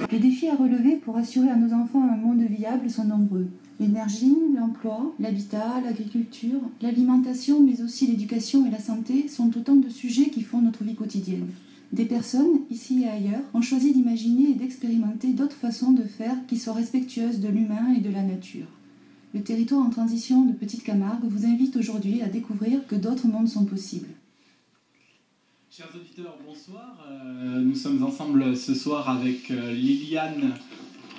Les défis à relever pour assurer à nos enfants un monde viable sont nombreux. L'énergie, l'emploi, l'habitat, l'agriculture, l'alimentation, mais aussi l'éducation et la santé sont autant de sujets qui font notre vie quotidienne. Des personnes, ici et ailleurs, ont choisi d'imaginer et d'expérimenter d'autres façons de faire qui soient respectueuses de l'humain et de la nature. Le territoire en transition de Petite Camargue vous invite aujourd'hui à découvrir que d'autres mondes sont possibles. Chers auditeurs, bonsoir. Nous sommes ensemble ce soir avec Liliane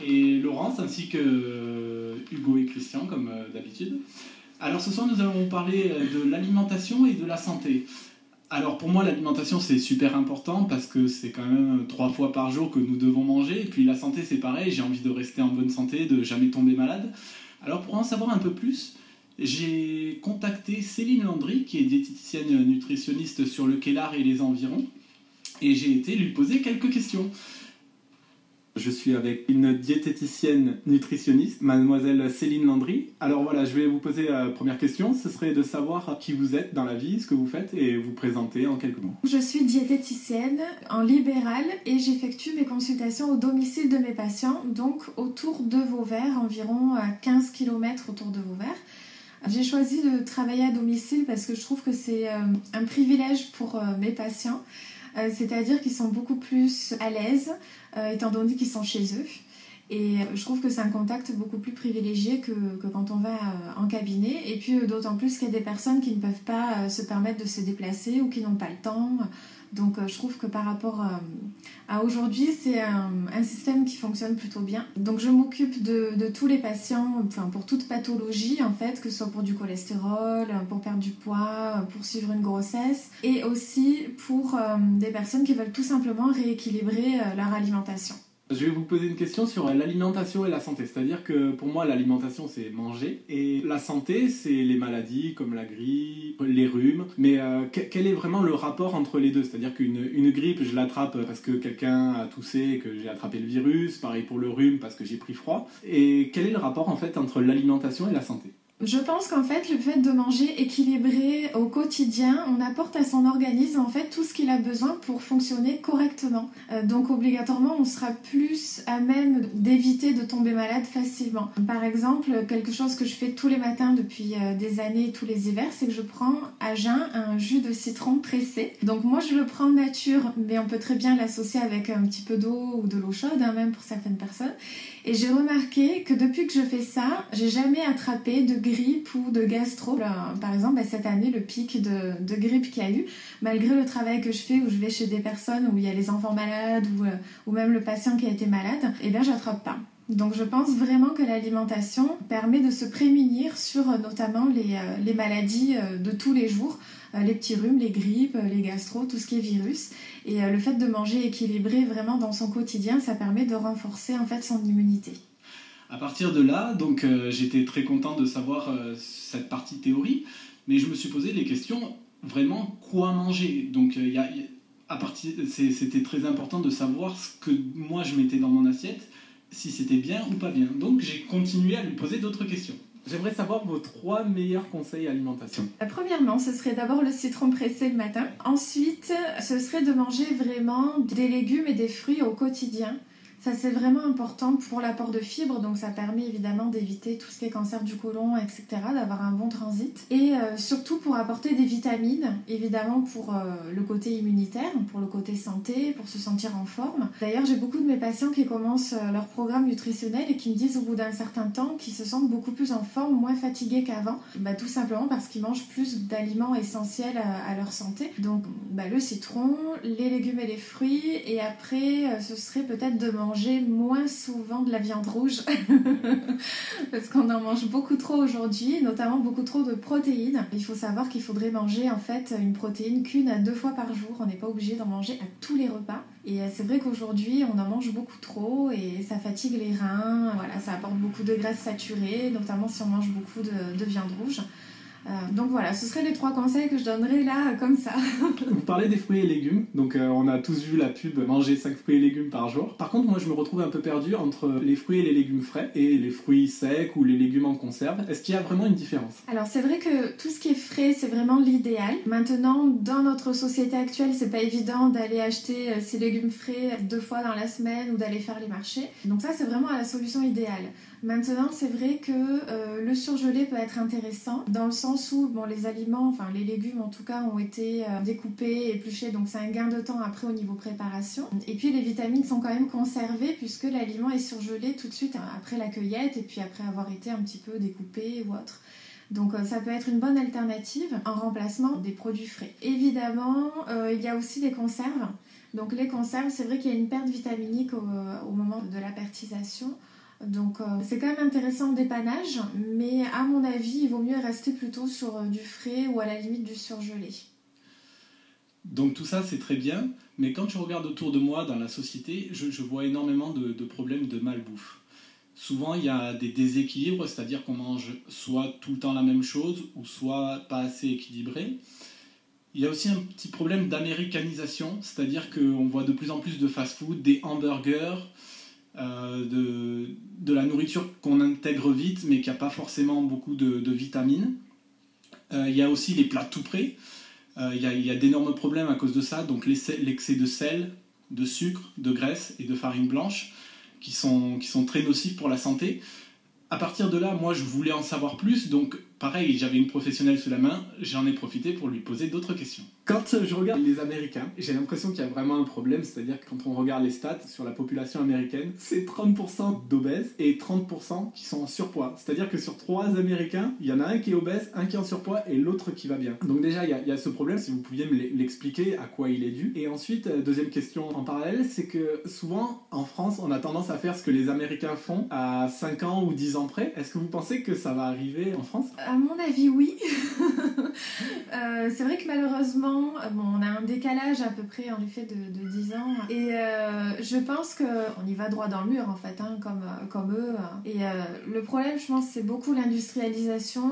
et Laurence, ainsi que Hugo et Christian, comme d'habitude. Alors ce soir, nous allons parler de l'alimentation et de la santé. Alors pour moi, l'alimentation, c'est super important parce que c'est quand même 3 fois par jour que nous devons manger. Et puis la santé, c'est pareil, j'ai envie de rester en bonne santé, de jamais tomber malade. Alors pour en savoir un peu plus, j'ai contacté Céline Landry, qui est diététicienne nutritionniste sur le Kellar et les environs, et j'ai été lui poser quelques questions. Je suis avec une diététicienne nutritionniste, mademoiselle Céline Landry. Alors voilà, je vais vous poser la première question, ce serait de savoir qui vous êtes dans la vie, ce que vous faites, et vous présenter en quelques mots. Je suis diététicienne en libéral et j'effectue mes consultations au domicile de mes patients, donc autour de Vauvert, environ à 15 km autour de Vauvert. J'ai choisi de travailler à domicile parce que je trouve que c'est un privilège pour mes patients, c'est-à-dire qu'ils sont beaucoup plus à l'aise, étant donné qu'ils sont chez eux. Et je trouve que c'est un contact beaucoup plus privilégié que quand on va en cabinet. Et puis d'autant plus qu'il y a des personnes qui ne peuvent pas se permettre de se déplacer ou qui n'ont pas le temps. Donc je trouve que par rapport à aujourd'hui, c'est un système qui fonctionne plutôt bien. Donc je m'occupe de tous les patients, enfin pour toute pathologie en fait, que ce soit pour du cholestérol, pour perdre du poids, pour suivre une grossesse, et aussi pour des personnes qui veulent tout simplement rééquilibrer leur alimentation. Je vais vous poser une question sur l'alimentation et la santé. C'est-à-dire que pour moi, l'alimentation, c'est manger. Et la santé, c'est les maladies comme la grippe, les rhumes. Mais quel est vraiment le rapport entre les deux? C'est-à-dire qu'une grippe, je l'attrape parce que quelqu'un a toussé et que j'ai attrapé le virus. Pareil pour le rhume parce que j'ai pris froid. Et quel est le rapport en fait entre l'alimentation et la santé? Je pense qu'en fait, le fait de manger équilibré au quotidien, on apporte à son organisme en fait tout ce qu'il a besoin pour fonctionner correctement. Donc obligatoirement, on sera plus à même d'éviter de tomber malade facilement. Par exemple, quelque chose que je fais tous les matins depuis des années, tous les hivers, c'est que je prends à jeun un jus de citron pressé. Donc moi, je le prends nature, mais on peut très bien l'associer avec un petit peu d'eau ou de l'eau chaude, hein, même pour certaines personnes. Et j'ai remarqué que depuis que je fais ça, j'ai jamais attrapé de grippe ou de gastro. Par exemple, cette année, le pic de grippe qu'il y a eu, malgré le travail que je fais où je vais chez des personnes où il y a les enfants malades ou même le patient qui a été malade, eh bien, j'attrape pas. Donc je pense vraiment que l'alimentation permet de se prémunir sur notamment les maladies de tous les jours, les petits rhumes, les grippes, les gastro, tout ce qui est virus. Et le fait de manger équilibré vraiment dans son quotidien, ça permet de renforcer en fait son immunité. À partir de là, donc j'étais très content de savoir cette partie théorie, mais je me suis posé les questions vraiment quoi manger. Donc c'était très important de savoir ce que moi je mettais dans mon assiette, si c'était bien ou pas bien. Donc j'ai continué à lui poser d'autres questions. J'aimerais savoir vos 3 meilleurs conseils alimentation. Premièrement, ce serait d'abord le citron pressé le matin. Ensuite, ce serait de manger vraiment des légumes et des fruits au quotidien. Ça, c'est vraiment important pour l'apport de fibres, donc ça permet évidemment d'éviter tout ce qui est cancer du côlon, etc., d'avoir un bon transit. Et surtout pour apporter des vitamines, évidemment pour le côté immunitaire, pour le côté santé, pour se sentir en forme. D'ailleurs, j'ai beaucoup de mes patients qui commencent leur programme nutritionnel et qui me disent au bout d'un certain temps qu'ils se sentent beaucoup plus en forme, moins fatigués qu'avant. Tout simplement parce qu'ils mangent plus d'aliments essentiels à leur santé. Donc le citron, les légumes et les fruits, et après ce serait peut-être de manger moins souvent de la viande rouge parce qu'on en mange beaucoup trop aujourd'hui, notamment beaucoup trop de protéines. Il faut savoir qu'il faudrait manger en fait une protéine qu'1 à 2 fois par jour. On n'est pas obligé d'en manger à tous les repas. Et c'est vrai qu'aujourd'hui on en mange beaucoup trop et ça fatigue les reins. Voilà, ça apporte beaucoup de graisses saturées, notamment si on mange beaucoup de viande rouge. Donc voilà, ce seraient les 3 conseils que je donnerais là, comme ça. Vous parlez des fruits et légumes, donc on a tous vu la pub manger 5 fruits et légumes par jour. Par contre, moi je me retrouve un peu perdu entre les fruits et les légumes frais et les fruits secs ou les légumes en conserve. Est-ce qu'il y a vraiment une différence? Alors c'est vrai que tout ce qui est frais, c'est vraiment l'idéal. Maintenant, dans notre société actuelle, c'est pas évident d'aller acheter ces légumes frais 2 fois dans la semaine ou d'aller faire les marchés. Donc ça, c'est vraiment la solution idéale. Maintenant, c'est vrai que le surgelé peut être intéressant dans le sens où les aliments, enfin les légumes en tout cas, ont été découpés, épluchés, donc c'est un gain de temps après au niveau préparation. Et puis les vitamines sont quand même conservées puisque l'aliment est surgelé tout de suite après la cueillette et puis après avoir été un petit peu découpé ou autre. Donc ça peut être une bonne alternative en remplacement des produits frais. Évidemment, il y a aussi les conserves. Donc les conserves, c'est vrai qu'il y a une perte vitaminique au moment de l'apertisation. Donc c'est quand même intéressant le dépannage, mais à mon avis, il vaut mieux rester plutôt sur du frais ou à la limite du surgelé. Donc tout ça c'est très bien, mais quand je regarde autour de moi dans la société, je vois énormément de problèmes de malbouffe. Souvent il y a des déséquilibres, c'est-à-dire qu'on mange soit tout le temps la même chose, ou soit pas assez équilibré. Il y a aussi un petit problème d'américanisation, c'est-à-dire qu'on voit de plus en plus de fast-food, des hamburgers, de la nourriture qu'on intègre vite mais qui n'a pas forcément beaucoup de vitamines. Il y a aussi les plats tout prêts. Il y a d'énormes problèmes à cause de ça, donc l'excès de sel, de sucre, de graisse et de farine blanche qui sont très nocifs pour la santé. À partir de là, moi je voulais en savoir plus, donc pareil, j'avais une professionnelle sous la main, j'en ai profité pour lui poser d'autres questions. Quand je regarde les Américains, j'ai l'impression qu'il y a vraiment un problème, c'est-à-dire que quand on regarde les stats sur la population américaine, c'est 30% d'obèses et 30% qui sont en surpoids. C'est-à-dire que sur 3 Américains, il y en a un qui est obèse, un qui est en surpoids et l'autre qui va bien. Donc déjà, il y a ce problème, si vous pouviez me l'expliquer à quoi il est dû. Et ensuite, deuxième question en parallèle, c'est que souvent, en France, on a tendance à faire ce que les Américains font à 5 ans ou 10 ans près. Est-ce que vous pensez que ça va arriver en France? À mon avis, oui. C'est vrai que malheureusement, on a un décalage à peu près en effet de 10 ans. Et je pense qu'on y va droit dans le mur en fait, comme eux. Et le problème, je pense, c'est beaucoup l'industrialisation.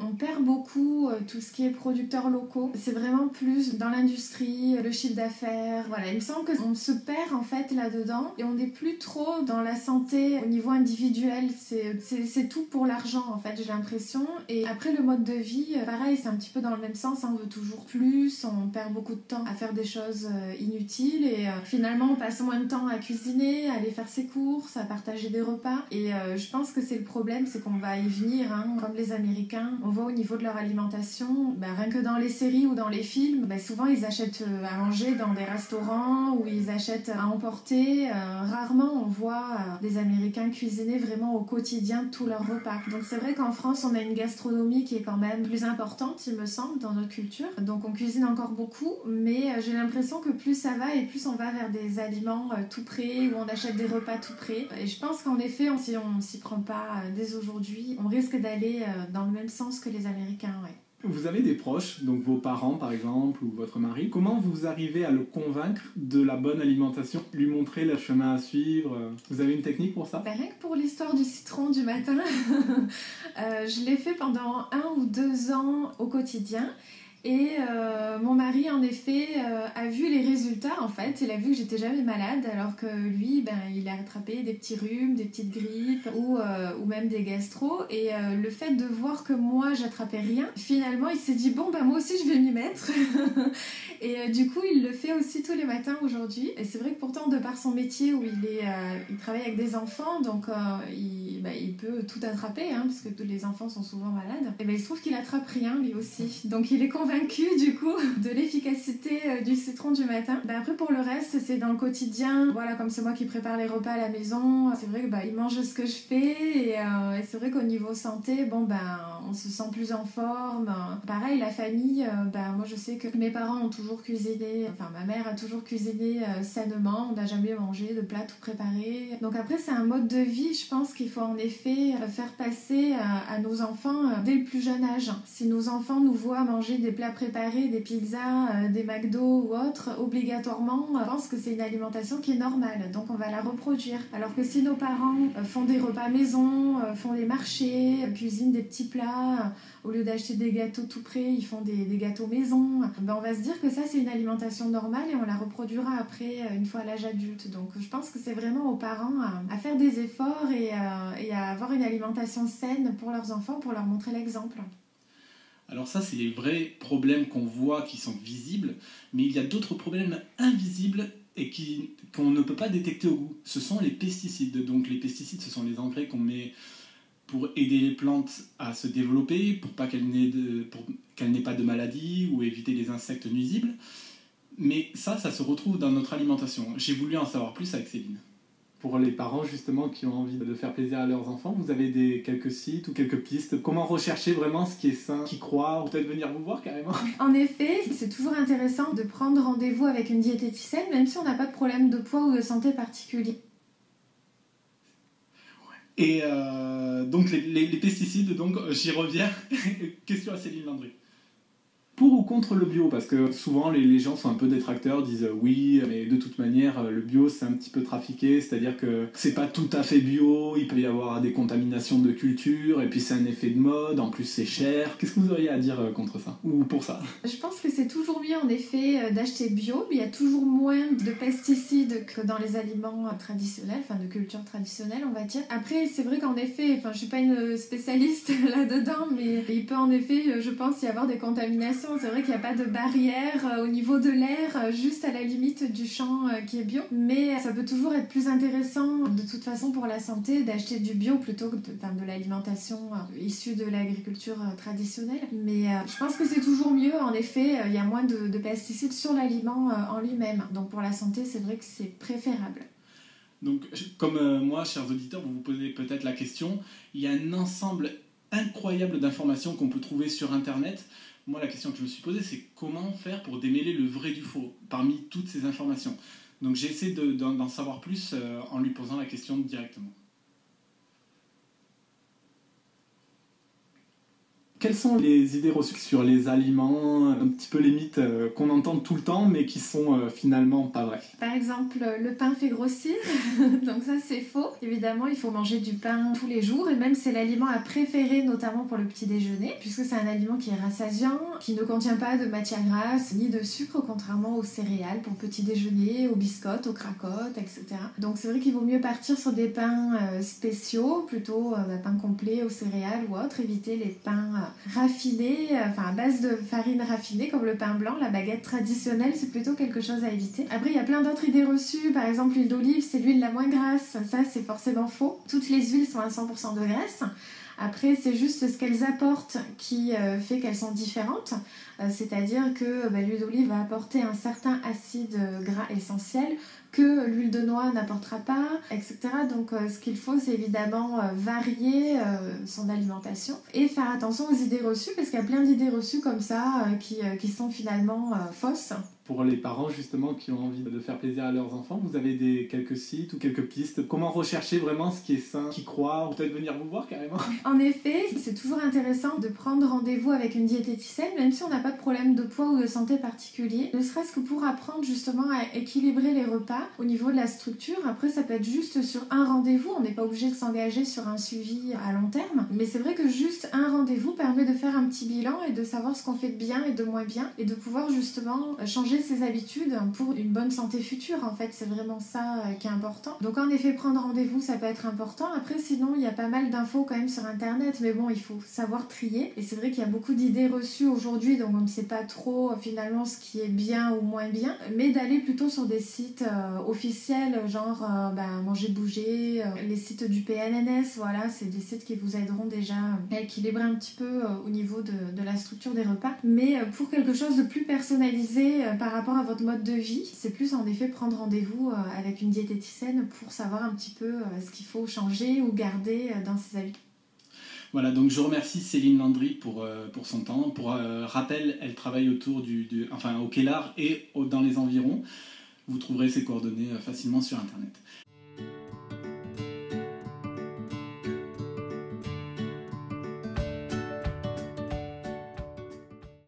On perd beaucoup tout ce qui est producteurs locaux. C'est vraiment plus dans l'industrie, le chiffre d'affaires. Voilà, il me semble qu'on se perd en fait là-dedans. Et on n'est plus trop dans la santé au niveau individuel. C'est tout pour l'argent en fait, j'ai l'impression. Et après le mode de vie, pareil, c'est un petit peu dans le même sens, on veut toujours plus, on perd beaucoup de temps à faire des choses inutiles et finalement on passe moins de temps à cuisiner, à aller faire ses courses, à partager des repas et je pense que c'est le problème, c'est qu'on va y venir, comme les Américains, on voit au niveau de leur alimentation, rien que dans les séries ou dans les films, souvent ils achètent à manger dans des restaurants ou ils achètent à emporter, rarement on voit des Américains cuisiner vraiment au quotidien tous leurs repas. Donc c'est vrai qu'en France on a une gastronomie qui est quand même plus importante, il me semble, dans notre culture. Donc on cuisine encore beaucoup, mais j'ai l'impression que plus ça va et plus on va vers des aliments tout prêts, où on achète des repas tout prêts. Et je pense qu'en effet, si on s'y prend pas dès aujourd'hui, on risque d'aller dans le même sens que les Américains, ouais. Vous avez des proches, donc vos parents par exemple, ou votre mari. Comment vous arrivez à le convaincre de la bonne alimentation, lui montrer le chemin à suivre? Vous avez une technique pour ça? Rien que pour l'histoire du citron du matin, je l'ai fait pendant 1 ou 2 ans au quotidien. Et mon mari, en effet, a vu les résultats, en fait. Il a vu que j'étais jamais malade, alors que lui, il a attrapé des petits rhumes, des petites grippes ou même des gastro. Et le fait de voir que moi, j'attrapais rien, finalement, il s'est dit, bon, moi aussi, je vais m'y mettre. Et du coup, il le fait aussi tous les matins aujourd'hui. Et c'est vrai que pourtant, de par son métier où il travaille avec des enfants, donc il peut tout attraper, parce que tous les enfants sont souvent malades. Et il se trouve qu'il attrape rien, lui aussi. Donc il est convaincu du coup de l'efficacité du citron du matin. Après pour le reste c'est dans le quotidien, voilà, comme c'est moi qui prépare les repas à la maison, c'est vrai que il mange ce que je fais et c'est vrai qu'au niveau santé on se sent plus en forme. Pareil la famille, moi je sais que mes parents ont toujours toujours cuisiné, enfin ma mère a toujours cuisiné sainement, on n'a jamais mangé de plats tout préparés. Donc après c'est un mode de vie, je pense qu'il faut en effet faire passer à nos enfants dès le plus jeune âge. Si nos enfants nous voient manger des plats préparés, des pizzas, des McDo ou autres, obligatoirement, je pense que c'est une alimentation qui est normale, donc on va la reproduire. Alors que si nos parents font des repas maison, font des marchés, cuisinent des petits plats, au lieu d'acheter des gâteaux tout prêts, ils font des gâteaux maison, on va se dire que ça c'est une alimentation normale et on la reproduira après une fois à l'âge adulte. Donc je pense que c'est vraiment aux parents à faire des efforts et à avoir une alimentation saine pour leurs enfants, pour leur montrer l'exemple. Alors ça, c'est les vrais problèmes qu'on voit qui sont visibles, mais il y a d'autres problèmes invisibles et qu'on ne peut pas détecter au goût. Ce sont les pesticides. Donc les pesticides, ce sont les engrais qu'on met pour aider les plantes à se développer, pour qu'elles n'aient pas de maladies ou éviter les insectes nuisibles. Mais ça se retrouve dans notre alimentation. J'ai voulu en savoir plus avec Céline. Pour les parents justement qui ont envie de faire plaisir à leurs enfants, vous avez quelques sites ou quelques pistes? Comment rechercher vraiment ce qui est sain, qui croit, ou peut-être venir vous voir carrément? En effet, c'est toujours intéressant de prendre rendez-vous avec une diététicienne, même si on n'a pas de problème de poids ou de santé particulier. Et donc les pesticides, donc j'y reviens. Question à Céline Landry. Pour ou contre le bio? Parce que souvent les gens sont un peu détracteurs, disent oui, mais de toute manière le bio c'est un petit peu trafiqué, c'est-à-dire que c'est pas tout à fait bio, il peut y avoir des contaminations de culture, et puis c'est un effet de mode, en plus c'est cher. Qu'est-ce que vous auriez à dire contre ça? Ou pour ça? Je pense que c'est toujours mieux en effet d'acheter bio, mais il y a toujours moins de pesticides que dans les aliments traditionnels, enfin de culture traditionnelle on va dire. Après c'est vrai qu'en effet, je suis pas une spécialiste là-dedans, mais il peut en effet, je pense, y avoir des contaminations. C'est vrai qu'il n'y a pas de barrière au niveau de l'air, juste à la limite du champ qui est bio. Mais ça peut toujours être plus intéressant, de toute façon pour la santé, d'acheter du bio plutôt que de l'alimentation issue de l'agriculture traditionnelle. Mais je pense que c'est toujours mieux, en effet, il y a moins de pesticides sur l'aliment en lui-même. Donc pour la santé, c'est vrai que c'est préférable. Donc comme moi, chers auditeurs, vous vous posez peut-être la question, il y a un ensemble incroyable d'informations qu'on peut trouver sur Internet. Moi, la question que je me suis posée, c'est comment faire pour démêler le vrai du faux parmi toutes ces informations. Donc j'ai essayé d'en savoir plus en lui posant la question directement. Quelles sont les idées reçues sur les aliments, un petit peu les mythes qu'on entend tout le temps, mais qui sont finalement pas vrais? Par exemple, le pain fait grossir, donc ça c'est faux. Évidemment, il faut manger du pain tous les jours, et même c'est l'aliment à préférer, notamment pour le petit déjeuner, puisque c'est un aliment qui est rassasiant, qui ne contient pas de matière grasse, ni de sucre, contrairement aux céréales pour petit déjeuner, aux biscottes, aux cracottes, etc. Donc c'est vrai qu'il vaut mieux partir sur des pains spéciaux, plutôt pain complet aux céréales ou autres, éviter les pains raffiné, à base de farine raffinée comme le pain blanc, la baguette traditionnelle, c'est plutôt quelque chose à éviter. Après, il y a plein d'autres idées reçues, par exemple l'huile d'olive, c'est l'huile la moins grasse, ça c'est forcément faux. Toutes les huiles sont à 100% de graisse. Après, c'est juste ce qu'elles apportent qui fait qu'elles sont différentes. C'est-à-dire que l'huile d'olive va apporter un certain acide gras essentiel que l'huile de noix n'apportera pas, etc. Donc ce qu'il faut, c'est évidemment varier son alimentation et faire attention aux idées reçues, parce qu'il y a plein d'idées reçues comme ça qui sont finalement fausses. Pour les parents justement qui ont envie de faire plaisir à leurs enfants, vous avez quelques sites ou quelques pistes? Comment rechercher vraiment ce qui est sain, qui croit, ou peut-être venir vous voir carrément? En effet, c'est toujours intéressant de prendre rendez-vous avec une diététicienne, même si on n'a pas de problème de poids ou de santé particulier, ne serait-ce que pour apprendre justement à équilibrer les repas au niveau de la structure. Après, ça peut être juste sur un rendez-vous, on n'est pas obligé de s'engager sur un suivi à long terme, mais c'est vrai que juste un rendez-vous permet de faire un petit bilan et de savoir ce qu'on fait de bien et de moins bien, et de pouvoir justement changer ses habitudes pour une bonne santé future. En fait, c'est vraiment ça qui est important. Donc en effet, prendre rendez-vous, ça peut être important. Après, sinon, il y a pas mal d'infos quand même sur Internet, mais bon, il faut savoir trier. Et c'est vrai qu'il y a beaucoup d'idées reçues aujourd'hui, donc on ne sait pas trop finalement ce qui est bien ou moins bien, mais d'aller plutôt sur des sites officiels, genre Manger Bouger, les sites du PNNS, voilà, c'est des sites qui vous aideront déjà à équilibrer un petit peu au niveau de la structure des repas. Mais pour quelque chose de plus personnalisé par rapport à votre mode de vie, c'est plus en effet prendre rendez-vous avec une diététicienne pour savoir un petit peu ce qu'il faut changer ou garder dans ses habitudes. Voilà, donc je remercie Céline Landry pour son temps. Pour rappel, elle travaille au Kellar et dans les environs. Vous trouverez ses coordonnées facilement sur Internet.